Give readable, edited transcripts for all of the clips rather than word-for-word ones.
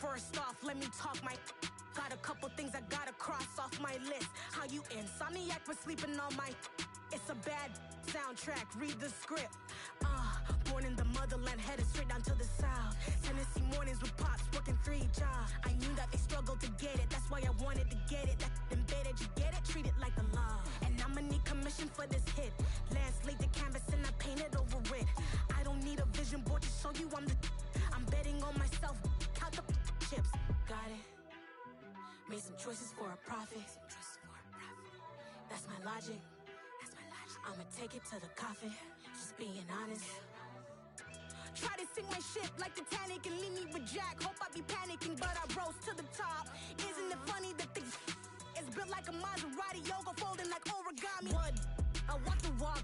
First off, let me talk my... Got a couple things I gotta cross off my list. How you insomniac for sleeping on my... It's a bad soundtrack, read the script. Born in the motherland, headed straight down to the south. Tennessee mornings with pops, working 3 jobs. I knew that they struggled to get it, that's why I wanted to get it. That embedded, you get it, treat it like a law. And I'ma need commission for this hit. Lance laid the canvas and I painted over it. I don't need a vision board to show you I'm betting on myself, count the chips. Got it. Made some choices for a profit. That's my logic. I'ma take it to the coffin, just being honest. Try to sink my ship like Titanic and leave me with Jack. Hope I be panicking, but I rose to the top. Isn't it funny that things is built like a Maserati, yoga folding like origami? What? I walk the walk,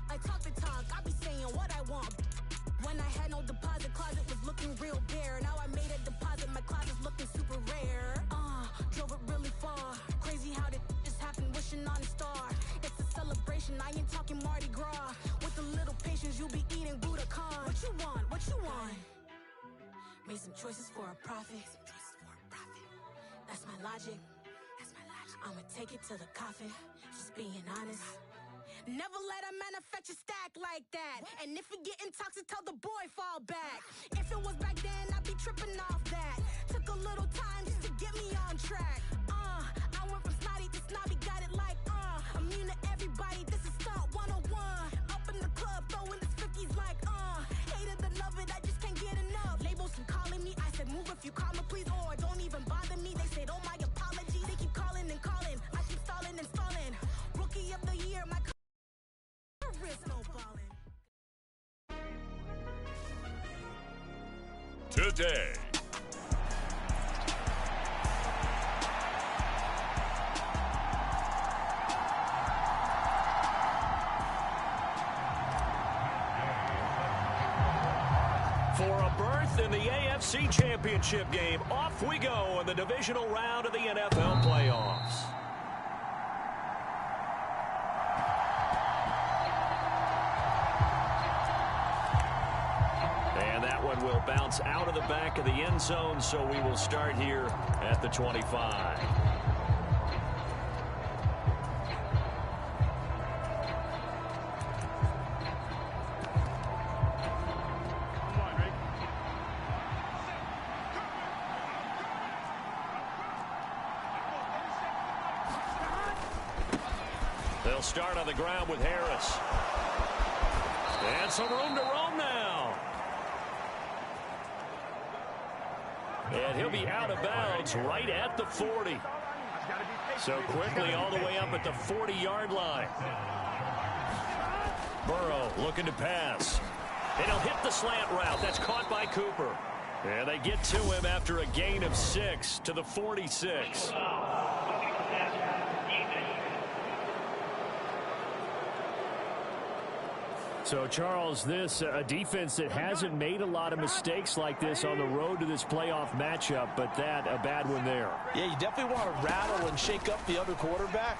I talk the talk, I be saying what I want. When I had no deposit, closet was looking real bare. Now I made a deposit, my closet's looking super rare. Drove it really far. Crazy how did just happen, wishing on a star. It's a celebration, I ain't talking Mardi Gras. With a little patience, you'll be eating Budokan. What you want? What you want? Made some choices for a profit. That's my logic. I'ma take it to the coffin, just being honest. Never let a manufacture stack like that. And if it getting toxic, tell the boy fall back. If it was back then, I'd be tripping off that. Took a little time just to get me on track. I went from snotty to snobby, got it like, immune to everybody, this is stunt 101. Up in the club, throwing this 50s like, hate it, I love it, I just can't get enough. Labels keep calling me, I said move if you call me, please, or don't even bother me. They said, oh my apology, they keep calling and calling. I keep stalling and stalling. Rookie of the year, my today. For a berth in the AFC Championship game, off we go in the divisional round of the NFL playoffs. Will bounce out of the back of the end zone, so we will start here at the 25. They'll start on the ground with Harris. And some room to roam now. And he'll be out of bounds right at the 40. So quickly all the way up at the 40-yard line. Burrow looking to pass. And he'll hit the slant route. That's caught by Cooper. And they get to him after a gain of 6 to the 46. So, Charles, this a defense that hasn't made a lot of mistakes like this on the road to this playoff matchup, but that a bad one there. Yeah, you definitely want to rattle and shake up the other quarterback,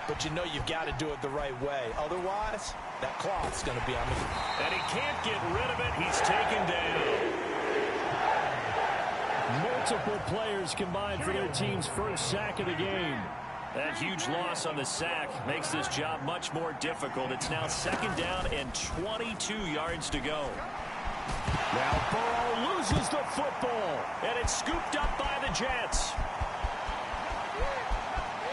but you know you've got to do it the right way. Otherwise, that cloth's going to be on the field. And he can't get rid of it. He's taken down. Multiple players combined for their team's first sack of the game. That huge loss on the sack makes this job much more difficult. It's now 2nd down and 22 yards to go. Now Burrow loses the football. And it's scooped up by the Jets.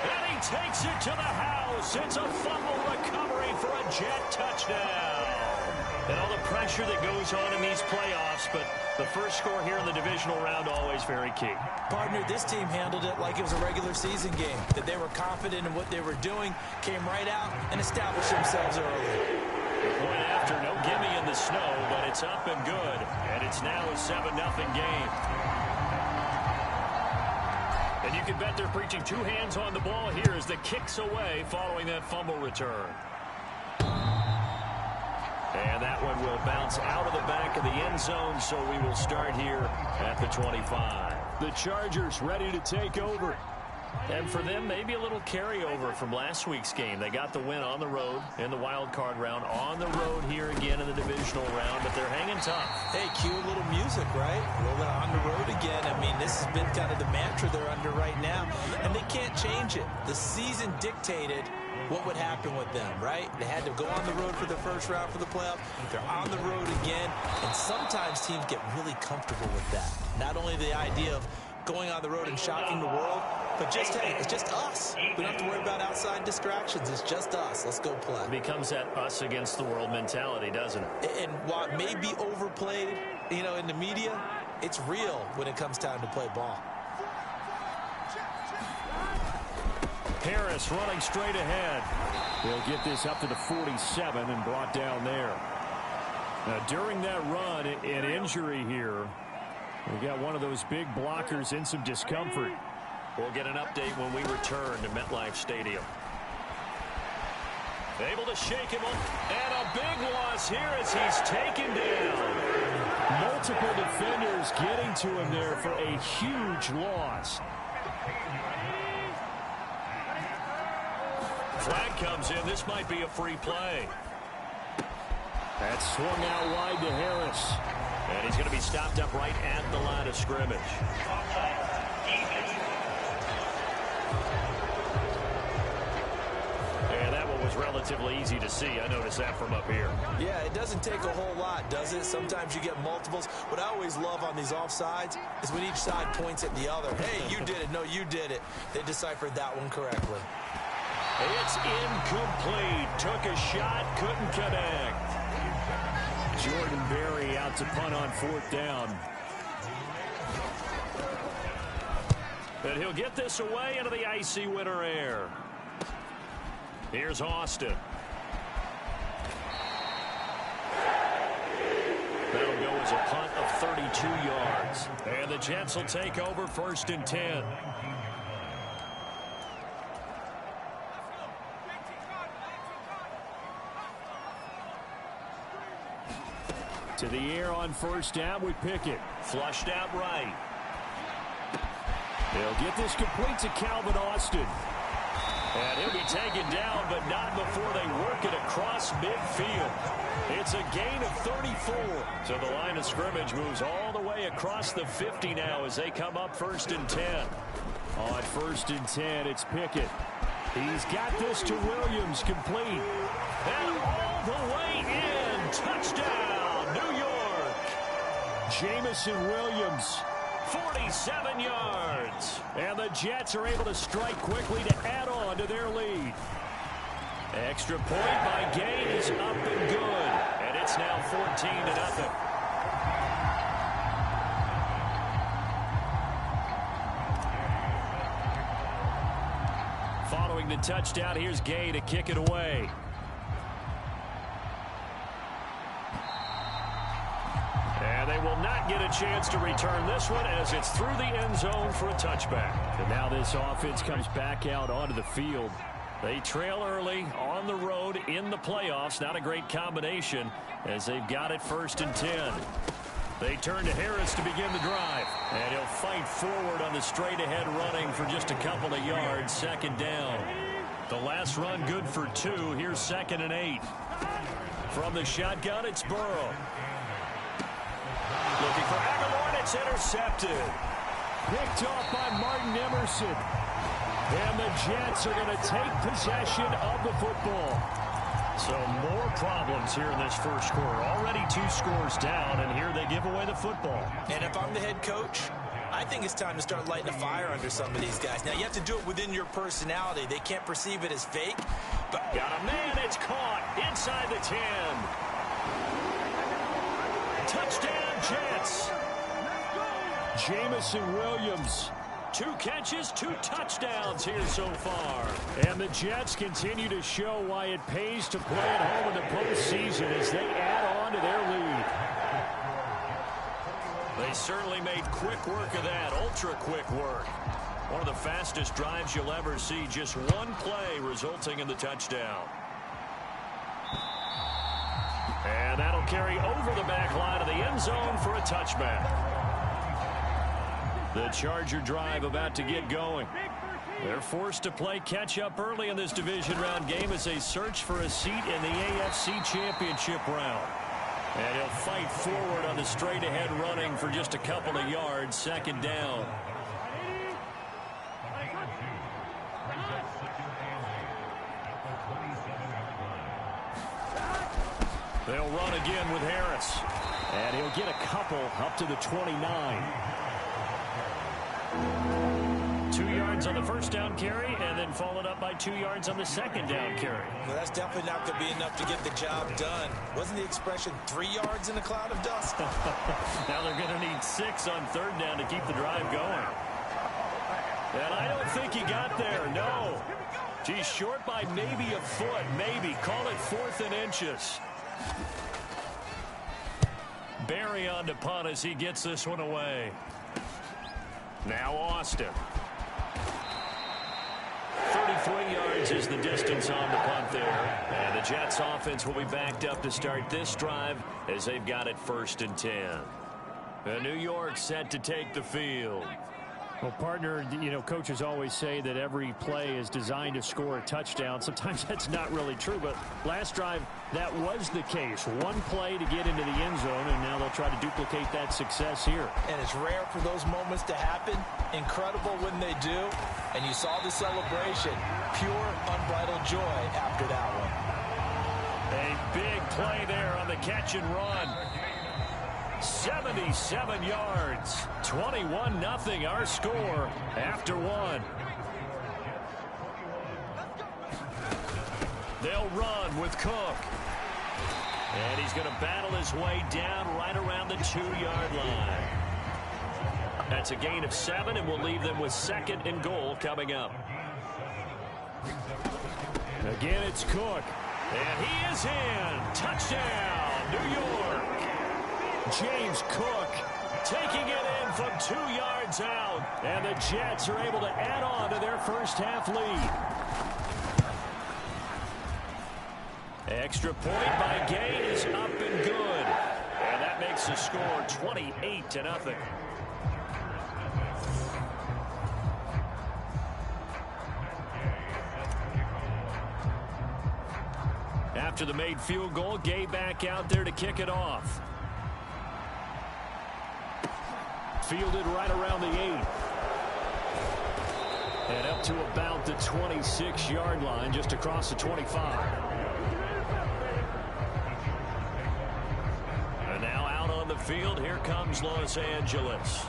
And he takes it to the house. It's a fumble recovery for a Jet touchdown. And all the pressure that goes on in these playoffs, but the first score here in the divisional round always very key. Partner, this team handled it like it was a regular season game, that they were confident in what they were doing, came right out and established themselves early. The point after, no gimme in the snow, but it's up and good, and it's now a 7-0 game. And you can bet they're preaching 2 hands on the ball here as the kick's away following that fumble return. And that one will bounce out of the back of the end zone, so we will start here at the 25. The Chargers ready to take over. And for them, maybe a little carryover from last week's game. They got the win on the road in the wild card round, on the road here again in the divisional round, but they're hanging tough. Hey, cue a little music, right? Roll it on the road again. I mean, this has been kind of the mantra they're under right now, and they can't change it. The season dictated what would happen with them, right? They had to go on the road for the first round for the playoffs. They're on the road again, and sometimes teams get really comfortable with that. Not only the idea of going on the road and shocking the world, but just, hey, it's just us. We don't have to worry about outside distractions. It's just us. Let's go play. It becomes that us against the world mentality, doesn't it? And while it may be overplayed, you know, in the media, it's real when it comes time to play ball. Harris running straight ahead. They'll get this up to the 47 and brought down there. Now, during that run, an injury here. We got one of those big blockers in some discomfort. We'll get an update when we return to MetLife Stadium. Able to shake him up, and a big loss here as he's taken down. Multiple defenders getting to him there for a huge loss. Flag comes in. This might be a free play. That's swung out wide to Harris. And he's going to be stopped up right at the line of scrimmage. And that one was relatively easy to see. I noticed that from up here. Yeah, it doesn't take a whole lot, does it? Sometimes you get multiples. What I always love on these offsides is when each side points at the other. Hey, you did it. No, you did it. They deciphered that one correctly. It's incomplete. Took a shot, couldn't connect. Jordan Berry out to punt on fourth down. And he'll get this away into the icy winter air. Here's Austin. That'll go as a punt of 32 yards. And the Jets will take over 1st and 10. To the air on first down with Pickett. Flushed out right. They'll get this complete to Calvin Austin. And he'll be taken down, but not before they work it across midfield. It's a gain of 34. So the line of scrimmage moves all the way across the 50 now as they come up 1st and 10. On 1st and 10, it's Pickett. He's got this to Williams, complete. And all the way in. Touchdown, New York. Jamison Williams. 47 yards. And the Jets are able to strike quickly to add on to their lead. Extra point by Gay is up and good. And it's now 14-0. Following the touchdown, here's Gay to kick it away. And they will not get a chance to return this one as it's through the end zone for a touchback. And now this offense comes back out onto the field. They trail early on the road in the playoffs. Not a great combination as they've got it 1st and 10. They turn to Harris to begin the drive. And he'll fight forward on the straight-ahead running for just a couple of yards. 2nd down. The last run good for 2. Here's 2nd and 8. From the shotgun, it's Burrow. Looking for Aguilar, and it's intercepted. Picked off by Martin Emerson. And the Jets are going to take possession of the football. So more problems here in this first quarter. Already 2 scores down, and here they give away the football. And if I'm the head coach, I think it's time to start lighting a fire under some of these guys. Now, you have to do it within your personality. They can't perceive it as fake. But got a man. It's caught inside the 10. Touchdown, Jets. Jamison Williams. 2 catches, 2 touchdowns here so far. And the Jets continue to show why it pays to play at home in the postseason as they add on to their lead. They certainly made quick work of that, ultra-quick work. One of the fastest drives you'll ever see, just one play resulting in the touchdown. And that'll carry over the back line of the end zone for a touchback. The Charger drive about to get going. They're forced to play catch-up early in this division round game as they search for a seat in the AFC Championship round. And he'll fight forward on the straight-ahead running for just a couple of yards, second down. They'll run again with Harris. And he'll get a couple up to the 29. 2 yards on the first down carry, and then followed up by 2 yards on the second down carry. Well, that's definitely not going to be enough to get the job done. Wasn't the expression 3 yards in a cloud of dust? Now they're going to need 6 on third down to keep the drive going. And I don't think he got there, no. He's short by maybe a foot, maybe. Call it 4th and inches. Barry on to punt as he gets this one away. Now Austin. 33 yards is the distance on the punt there. And the Jets offense will be backed up to start this drive as they've got it 1st and 10. And New York set to take the field. Well, partner, you know, coaches always say that every play is designed to score a touchdown. Sometimes that's not really true, but last drive, that was the case. One play to get into the end zone, and now they'll try to duplicate that success here. And it's rare for those moments to happen. Incredible when they do. And you saw the celebration. Pure, unbridled joy after that one. A big play there on the catch and run. 77 yards. 21-0 our score after one. They'll run with Cook. And he's going to battle his way down right around the 2-yard line. That's a gain of 7, and we'll leave them with 2nd and goal coming up. Again, it's Cook. And he is in. Touchdown, New York. James Cook taking it in from 2 yards out. And the Jets are able to add on to their first half lead. Extra point by Gay is up and good. And that makes the score 28-0. After the made field goal, Gay back out there to kick it off. Fielded right around the 8. And up to about the 26-yard line, just across the 25. And now out on the field, here comes Los Angeles.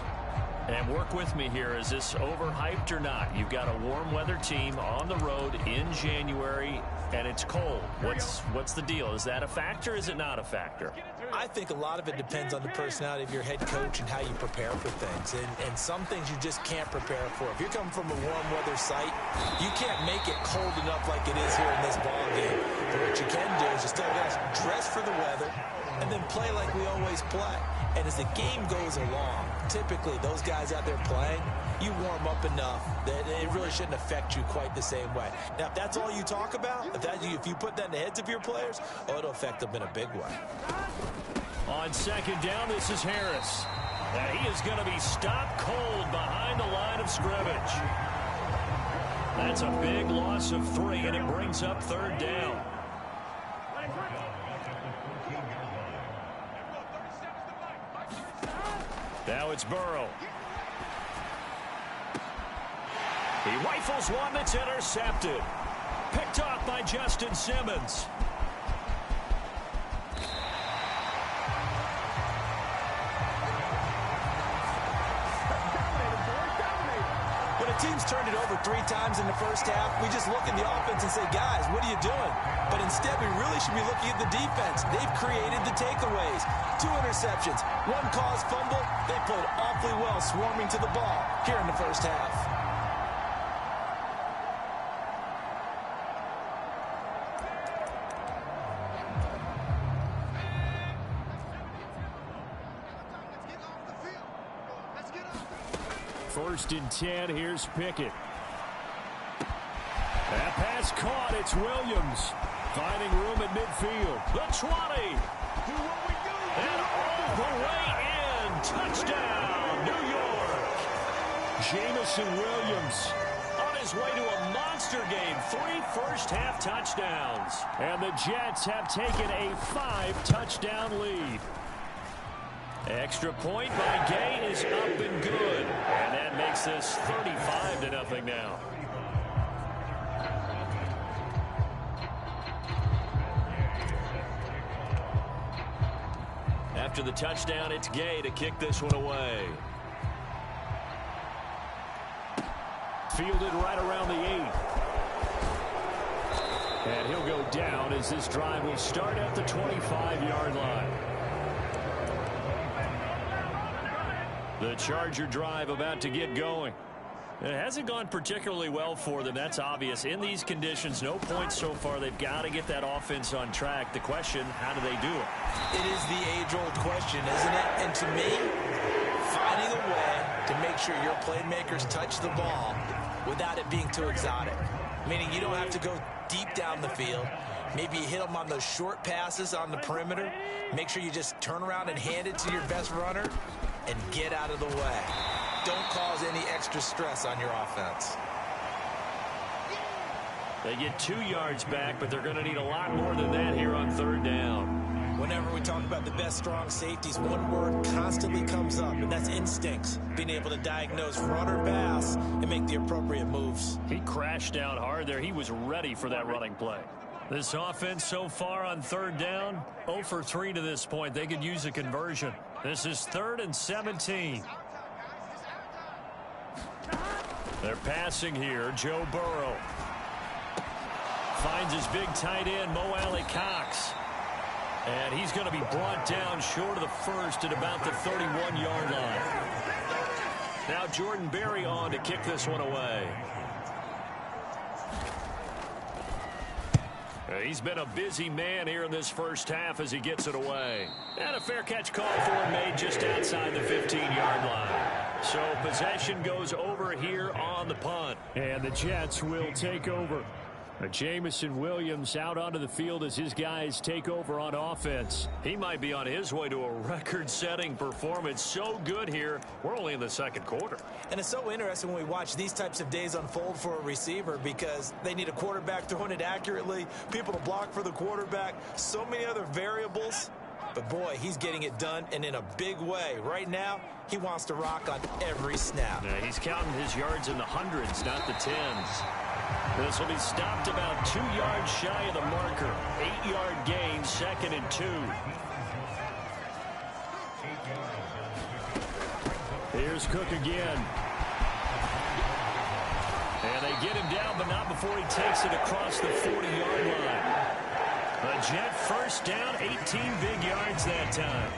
And work with me here. Is this overhyped or not? You've got a warm weather team on the road in January, and it's cold. What's the deal? Is that a factor or is it not a factor? I think a lot of it depends on the personality of your head coach and how you prepare for things. And some things you just can't prepare for. If you're coming from a warm weather site, you can't make it cold enough like it is here in this ball game. But what you can do is just tell guys, dress for the weather and then play like we always play. And as the game goes along, typically those guys out there playing, you warm up enough that it really shouldn't affect you quite the same way. Now, if that's all you talk about, if you put that in the heads of your players, it'll affect them in a big way. On second down, this is Harris. And he is going to be stopped cold behind the line of scrimmage. That's a big loss of 3, and it brings up third down. Now it's Burrow. He rifles one that's intercepted. Picked off by Justin Simmons. When a team's turned it over 3 times in the first half, we just look at the offense and say, guys, what are you doing? But instead, we really should be looking at the defense. They've created the takeaways. 2 interceptions, 1 caused fumble. They played awfully well swarming to the ball here in the first half. First and 10, here's Pickett. That pass caught, it's Williams. Finding room at midfield. The 20. And all the way in. Touchdown, New York. Jamison Williams. On his way to a monster game. 3 first-half touchdowns. And the Jets have taken a 5-touchdown lead. Extra point by Gay is up and good. And that makes this 35-0 now. After the touchdown, it's Gay to kick this one away. Fielded right around the 8. And he'll go down as this drive will start at the 25-yard line. The Charger drive about to get going. It hasn't gone particularly well for them. That's obvious. In these conditions, no points so far. They've got to get that offense on track. The question, how do they do it? It is the age-old question, isn't it? And to me, finding a way to make sure your playmakers touch the ball without it being too exotic. Meaning you don't have to go deep down the field. Maybe you hit them on those short passes on the perimeter. Make sure you just turn around and hand it to your best runner and get out of the way. Don't cause any extra stress on your offense. They get 2 yards back, but they're going to need a lot more than that here on 3rd down. Whenever we talk about the best strong safeties, one word constantly comes up, and that's instincts. Being able to diagnose run or pass and make the appropriate moves. He crashed down hard there. He was ready for that running play. This offense so far on 3rd down, 0 for 3 to this point. They could use a conversion. This is 3rd and 17. They're passing here. Joe Burrow finds his big tight end, Mo Alley Cox. And he's going to be brought down short of the first at about the 31-yard line. Now Jordan Berry on to kick this one away. He's been a busy man here in this first half as he gets it away. And a fair catch call for him made just outside the 15-yard line. So possession goes over here on the punt. And the Jets will take over. Jamison Williams out onto the field as his guys take over on offense. He might be on his way to a record-setting performance. So good here. We're only in the 2nd quarter. And it's so interesting when we watch these types of days unfold for a receiver because they need a quarterback throwing it accurately, people to block for the quarterback, so many other variables. But, boy, he's getting it done and in a big way. Right now, he wants to rock on every snap. Yeah, he's counting his yards in the hundreds, not the tens. This will be stopped about 2 yards shy of the marker. 8-yard gain, 2nd and 2. Here's Cook again. And they get him down, but not before he takes it across the 40-yard line. A Jet first down, 18 big yards that time.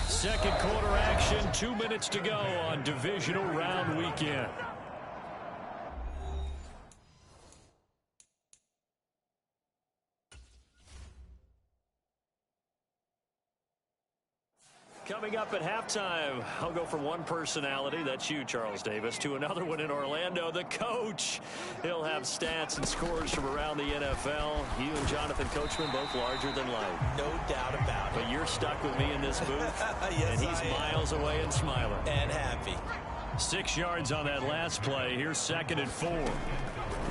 2nd quarter action, 2 minutes to go on divisional round weekend. Coming up at halftime, I'll go from one personality, that's you, Charles Davis, to another one in Orlando, the coach. He'll have stats and scores from around the NFL. You and Jonathan Coachman, both larger than life. No doubt about it. But you're stuck with me in this booth, yes, and he's miles away and smiling. And happy. 6 yards on that last play. Here's 2nd and 4.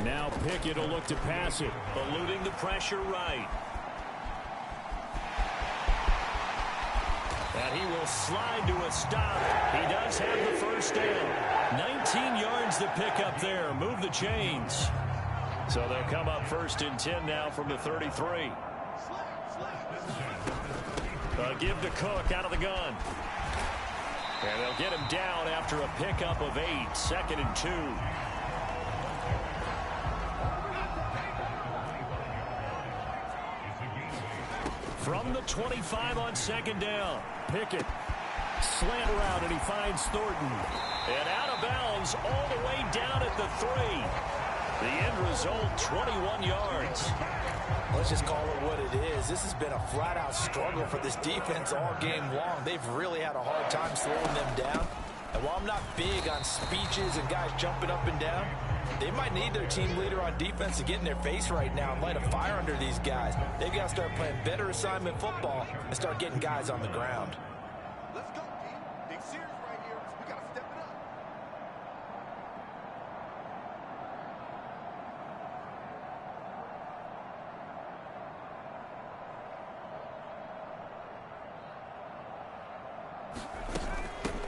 Now Pickett will look to pass it. Eluding the pressure right. And he will slide to a stop. He does have the first down. 19 yards to pick up there. Move the chains. So they'll come up 1st and 10 now from the 33. Give to Cook out of the gun. And they'll get him down after a pickup of 8. 2nd and 2. From the 25 on 2nd down. Pickett. Slant around, and he finds Thornton. And out of bounds all the way down at the 3. The end result, 21 yards. Let's just call it what it is. This has been a flat-out struggle for this defense all game long. They've really had a hard time slowing them down. And while I'm not big on speeches and guys jumping up and down, they might need their team leader on defense to get in their face right now and light a fire under these guys. They've got to start playing better assignment football and start getting guys on the ground. Let's go, team. Big series right here. We got to step it up.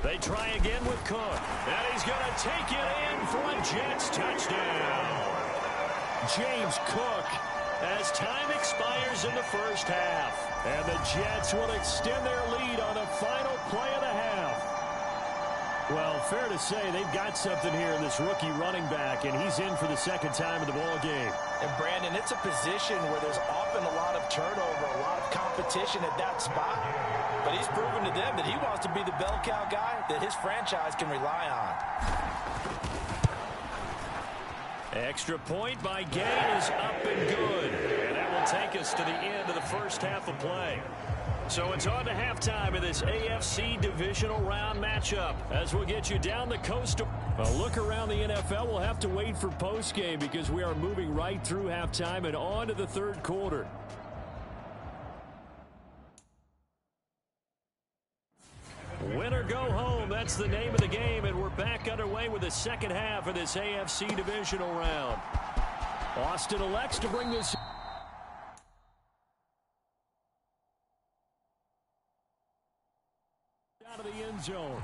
They try again with Cook. And he's going to take it in for a Jets touchdown. James Cook, as time expires in the first half. And the Jets will extend their lead on the final play of the half. Well, fair to say they've got something here in this rookie running back, and he's in for the second time in the ball game. And, Brandon, it's a position where there's often a lot of turnover, a lot of competition at that spot. But he's proven to them that he wants to be the bell cow guy that his franchise can rely on. Extra point by Gay is up and good. And that will take us to the end of the first half of play. So it's on to halftime in this AFC divisional round matchup as we'll get you down the coast. A look around the NFL. We'll have to wait for postgame because we are moving right through halftime and on to the third quarter. Win or go home, that's the name of the game, and we're back underway with the second half of this AFC divisional round. Austin elects to bring this out of the end zone.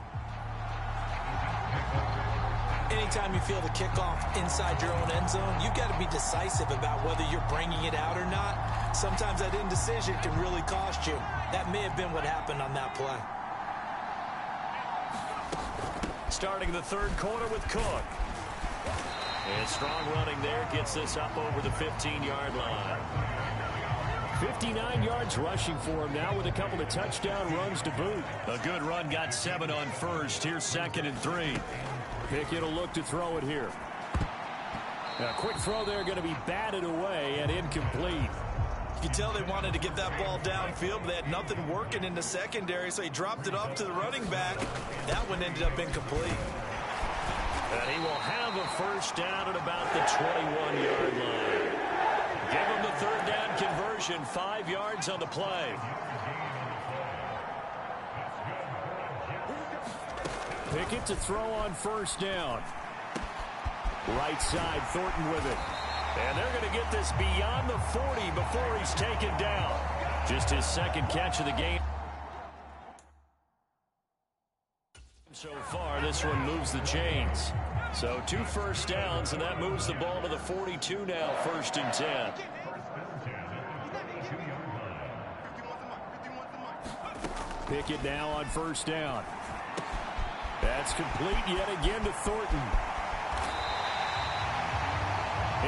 Anytime you feel the kickoff inside your own end zone, you've got to be decisive about whether you're bringing it out or not. Sometimes that indecision can really cost you. That may have been what happened on that play. Starting the third quarter with Cook. And strong running there gets this up over the 15-yard line. 59 yards rushing for him now with a couple of touchdown runs to boot. A good run, got 7 on first. Here's 2nd and 3. Pickett will look to throw it here. A quick throw there going to be batted away and incomplete. You can tell they wanted to get that ball downfield, but they had nothing working in the secondary, so he dropped it off to the running back. That one ended up incomplete. And he will have a first down at about the 21-yard line. Give him the third down conversion, 5 yards on the play. Pickett to throw on first down. Right side, Thornton with it. And they're going to get this beyond the 40 before he's taken down. Just his second catch of the game. So far, this one moves the chains. So 2 first downs, and that moves the ball to the 42 now, 1st and 10. Pickett now on first down. That's complete yet again to Thornton.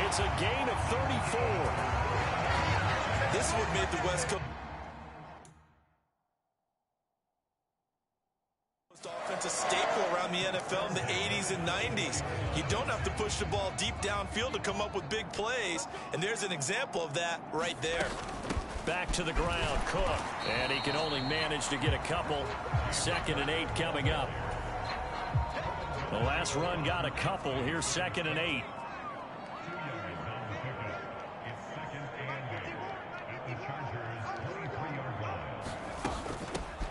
It's a gain of 34. This would made the West Coast offense a staple around the NFL in the 80s and 90s. You don't have to push the ball deep downfield to come up with big plays, and there's an example of that right there. Back to the ground, Cook. And he can only manage to get a couple. 2nd and 8 coming up. The last run got a couple. Here's 2nd and 8.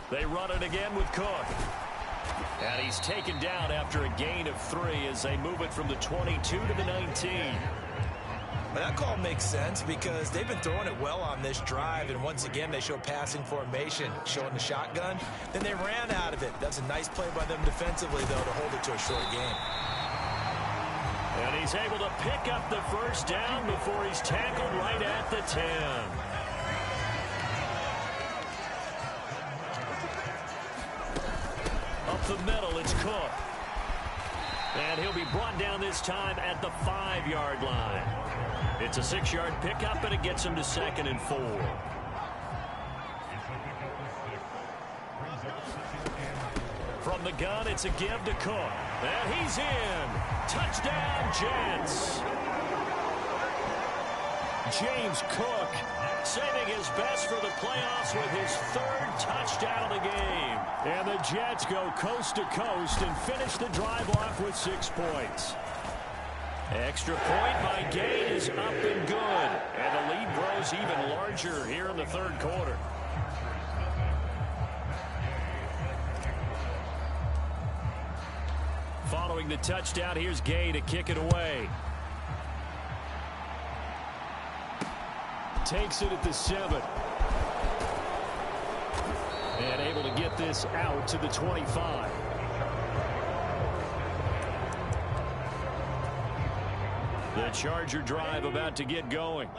They run it again with Cook. And he's taken down after a gain of 3 as they move it from the 22 to the 19. But that call makes sense because they've been throwing it well on this drive, and once again they show passing formation, showing the shotgun. Then they ran out of it. That's a nice play by them defensively, though, to hold it to a short game. And he's able to pick up the first down before he's tackled right at the 10. Up the middle, it's Cook. And he'll be brought down this time at the 5-yard line. It's a 6-yard pickup, and it gets him to 2nd and 4. From the gun, it's a give to Cook. And he's in. Touchdown, Jets. James Cook saving his best for the playoffs with his 3rd touchdown of the game. And the Jets go coast to coast and finish the drive off with 6 points. Extra point by Gay is up and good. And the lead grows even larger here in the third quarter. Following the touchdown, here's Gay to kick it away. Takes it at the 7. And able to get this out to the 25. The Charger drive about to get going.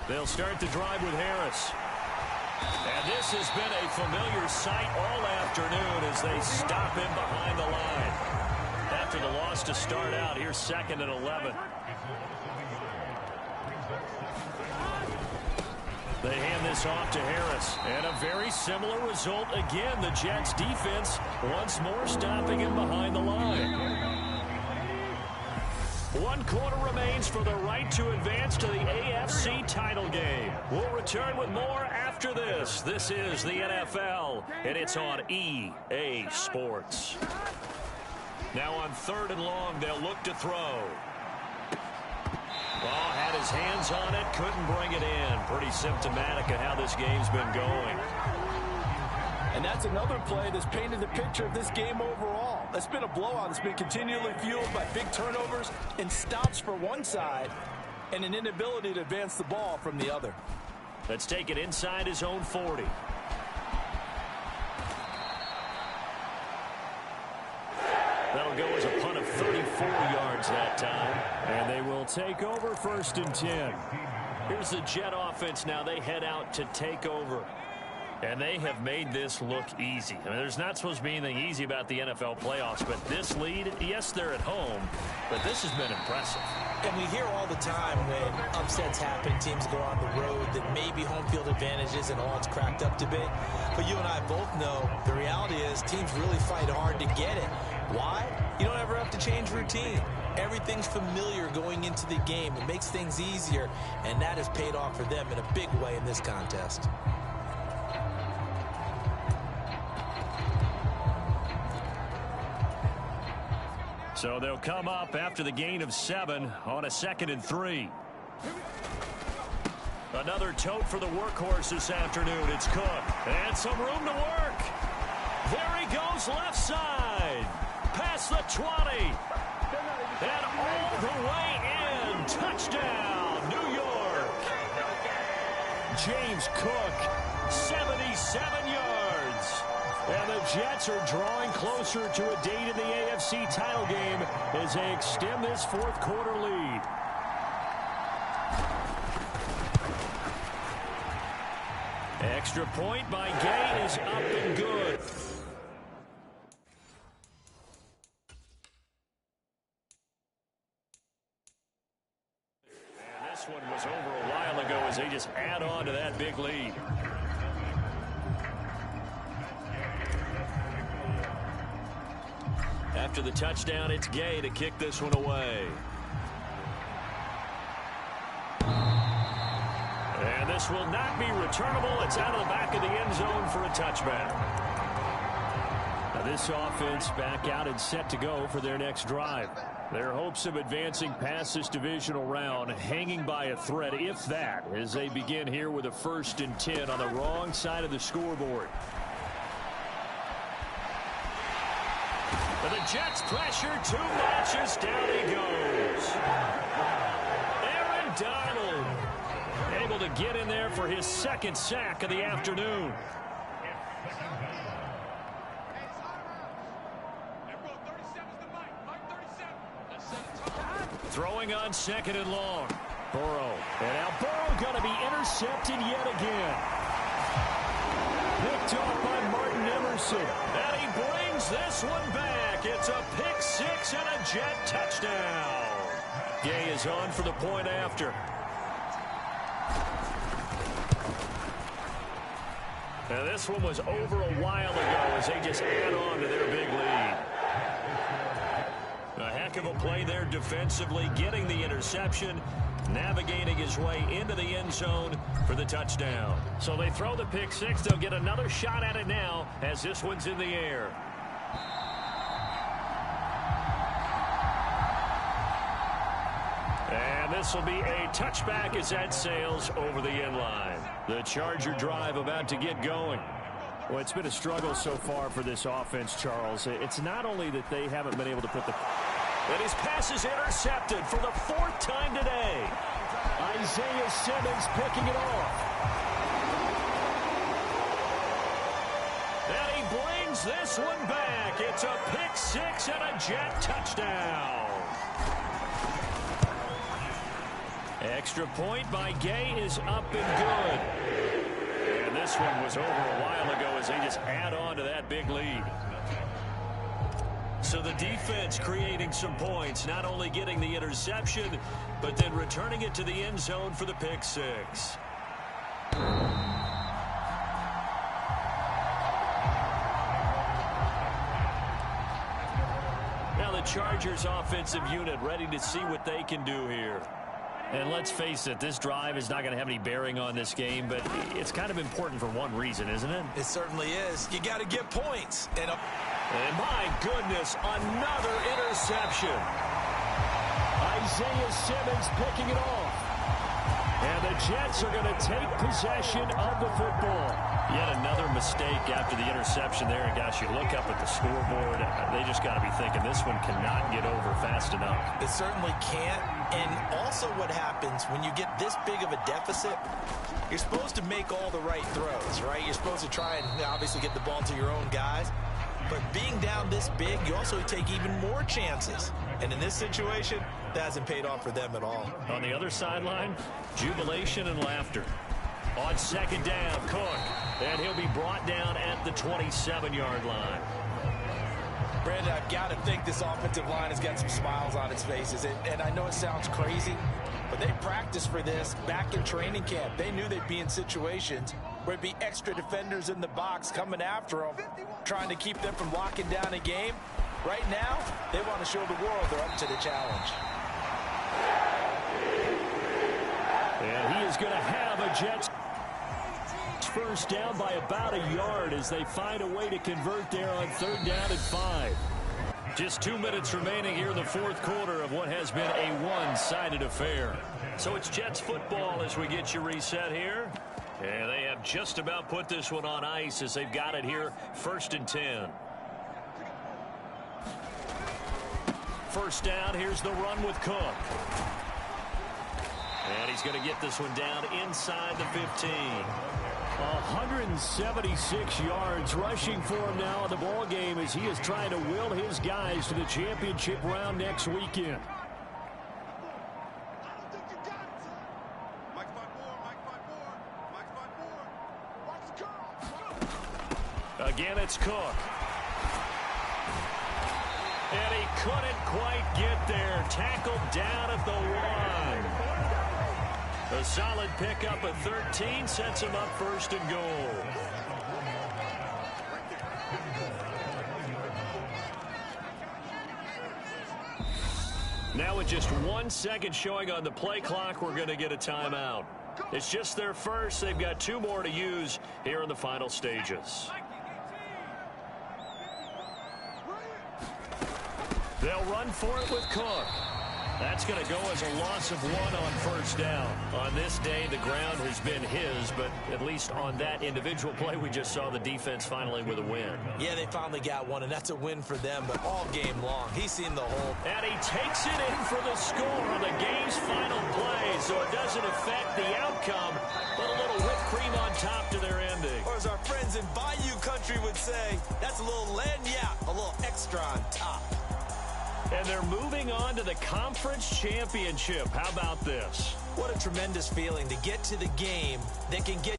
They'll start the drive with Harris. And this has been a familiar sight all afternoon as they stop him behind the line. After the loss to start out, here's 2nd and 11. They hand this off to Harris. And a very similar result again. The Jets defense once more stopping him behind the line. 1 quarter remains for the right to advance to the AFC title game. We'll return with more after this. This is the NFL, and it's on EA Sports. Now on 3rd and long, they'll look to throw. Well, had his hands on it, couldn't bring it in. Pretty symptomatic of how this game's been going. And that's another play that's painted the picture of this game overall. It's been a blowout. It's been continually fueled by big turnovers and stops for one side and an inability to advance the ball from the other. Let's take it inside his own 40. That'll go as a punt of 34 yards that time. And they will take over 1st and 10. Here's the Jet offense now. They head out to take over. And they have made this look easy. I mean, there's not supposed to be anything easy about the NFL playoffs, but this lead, yes, they're at home, but this has been impressive. And we hear all the time when upsets happen, teams go on the road, that maybe home field advantages and odds cracked up a bit. But you and I both know the reality is teams really fight hard to get it. Why? You don't ever have to change routine. Everything's familiar going into the game. It makes things easier, and that has paid off for them in a big way in this contest. So they'll come up after the gain of 7 on a 2nd and 3. Another tote for the workhorse this afternoon. It's Cook. And some room to work. There he goes left side. Past the 20. And all the way in. Touchdown, New York. James Cook, 77 yards. And the Jets are drawing closer to a date in the AFC title game as they extend this 4th quarter lead. Extra point by Gay is up and good. And this one was over a while ago as they just add on to that big lead. After the touchdown, it's Gay to kick this one away. And this will not be returnable. It's out of the back of the end zone for a touchback. Now this offense back out and set to go for their next drive. Their hopes of advancing past this divisional round hanging by a thread, if that, as they begin here with a 1st and 10 on the wrong side of the scoreboard. But the Jets pressure too much as down he goes. Aaron Donald able to get in there for his 2nd sack of the afternoon. Throwing on 2nd and long. Burrow. And now Burrow going to be intercepted yet again. Picked off by Martin Emerson. And he brings this one back. It's a pick 6 and a Jet touchdown. Gay is on for the point after. Now this one was over a while ago as they just add on to their big lead. A heck of a play there defensively, getting the interception, navigating his way into the end zone for the touchdown. So they throw the pick 6. They'll get another shot at it now as this one's in the air. And this will be a touchback as that sails over the end line. The Charger drive about to get going. Well, it's been a struggle so far for this offense, Charles. It's not only that they haven't been able to put the... And his pass is intercepted for the 4th time today. Isaiah Simmons picking it off. And he brings this one back. It's a pick 6 makes it a Jet touchdown. Extra point by Gay is up and good. And this one was over a while ago as they just add on to that big lead. So the defense creating some points, not only getting the interception, but then returning it to the end zone for the pick six. Now the Chargers offensive unit ready to see what they can do here. And let's face it, this drive is not going to have any bearing on this game, but it's kind of important for one reason, isn't it? It certainly is. You got to get points. And my goodness, another interception. Isaiah Simmons picking it off. And the Jets are going to take possession of the football. Yet another mistake after the interception there. And gosh, you look up at the scoreboard, they just got to be thinking this one cannot get over fast enough. It certainly can't. And also what happens when you get this big of a deficit, you're supposed to make all the right throws, right? You're supposed to try and obviously get the ball to your own guys. But being down this big, you also take even more chances. And in this situation, that hasn't paid off for them at all. On the other sideline, jubilation and laughter. On second down, Cook. And he'll be brought down at the 27-yard line. Brandon, I've got to think this offensive line has got some smiles on its faces. And I know it sounds crazy, but they practiced for this back in training camp. They knew they'd be in situations where it'd be extra defenders in the box coming after them, trying to keep them from locking down a game. Right now, they want to show the world they're up to the challenge. And he is going to have a Jets first down by about a yard as they find a way to convert there on 3rd down and 5. Just 2 minutes remaining here in the fourth quarter of what has been a one-sided affair. So it's Jets football as we get you reset here. And they have just about put this one on ice as they've got it here, 1st and 10. First down, here's the run with Cook. And he's going to get this one down inside the 15. 176 yards rushing for him now in the ball game as he is trying to will his guys to the championship round next weekend. Again, it's Cook. And he couldn't quite get there. Tackled down at the 1. A solid pickup of 13 sets him up 1st and goal. Now with just 1 second showing on the play clock, we're going to get a timeout. It's just their first. They've got 2 more to use here in the final stages. They'll run for it with Cook. That's going to go as a loss of 1 on 1st down. On this day, the ground has been his, but at least on that individual play, we just saw the defense finally with a win. Yeah, they finally got one, and that's a win for them, but all game long, he's seen the hole. And he takes it in for the score on the game's final play, so it doesn't affect the outcome, but a little whipped cream on top to their ending. Or as our friends in Bayou Country would say, that's a little lagniappe, a little extra on top. And they're moving on to the conference championship. How about this? What a tremendous feeling to get to the game that can get